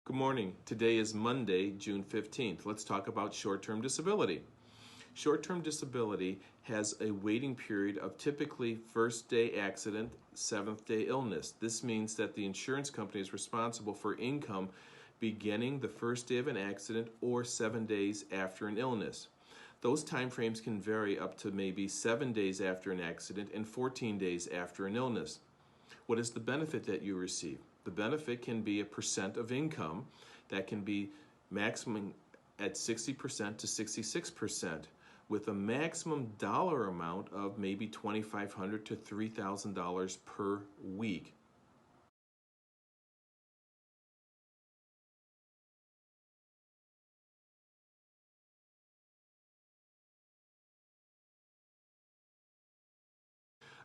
Good morning. Today is Monday, June 15th. Let's talk about short-term disability. Short-term disability has a waiting period of typically first day accident, seventh day illness. This means that the insurance company is responsible for income beginning the first day of an accident or 7 days after an illness. Those time frames can vary up to maybe 7 days after an accident and 14 days after an illness. What is the benefit that you receive? The benefit can be a percent of income that can be maximum at 60% to 66%, with a maximum dollar amount of maybe $2,500 to $3,000 per week.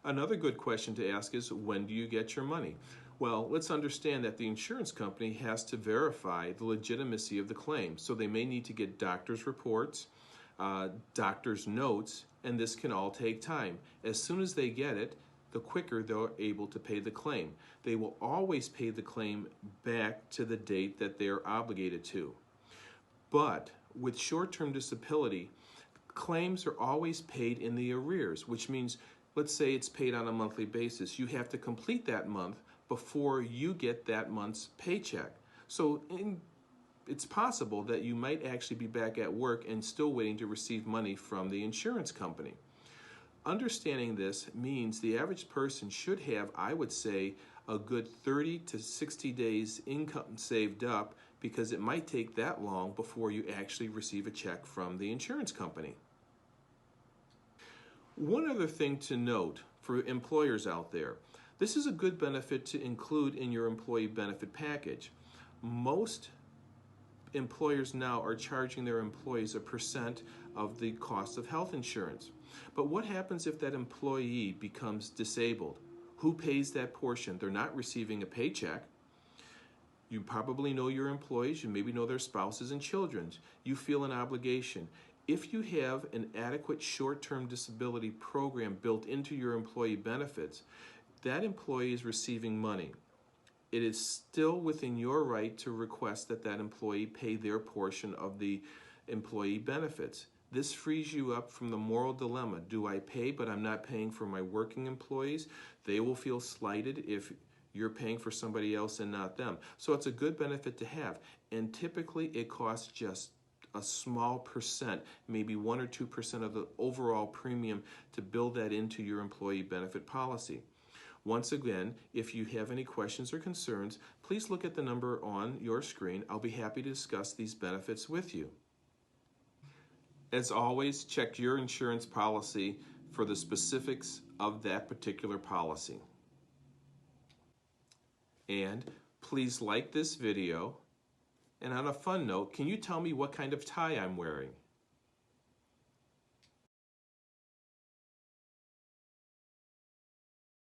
Another good question to ask is, when do you get your money? Well, let's understand that the insurance company has to verify the legitimacy of the claim. So they may need to get doctor's reports, doctor's notes, and this can all take time. As soon as they get it, the quicker they're able to pay the claim. They will always pay the claim back to the date that they're obligated to. But with short-term disability, claims are always paid in the arrears, which means, let's say it's paid on a monthly basis. You have to complete that month before you get that month's paycheck. So it's possible that you might actually be back at work and still waiting to receive money from the insurance company. Understanding this means the average person should have, I would say, a good 30 to 60 days income saved up, because it might take that long before you actually receive a check from the insurance company. One other thing to note for employers out there, this is a good benefit to include in your employee benefit package. Most employers now are charging their employees a percent of the cost of health insurance. But what happens if that employee becomes disabled? Who pays that portion? They're not receiving a paycheck. You probably know your employees, you maybe know their spouses and children. You feel an obligation. If you have an adequate short-term disability program built into your employee benefits, that employee is receiving money. It is still within your right to request that that employee pay their portion of the employee benefits. This frees you up from the moral dilemma. Do I pay, but I'm not paying for my working employees? They will feel slighted if you're paying for somebody else and not them. So it's a good benefit to have. And typically it costs just a small percent, maybe 1 or 2% of the overall premium, to build that into your employee benefit policy. Once again, if you have any questions or concerns, please look at the number on your screen. I'll be happy to discuss these benefits with you. As always, check your insurance policy for the specifics of that particular policy. And please like this video. And on a fun note, can you tell me what kind of tie I'm wearing?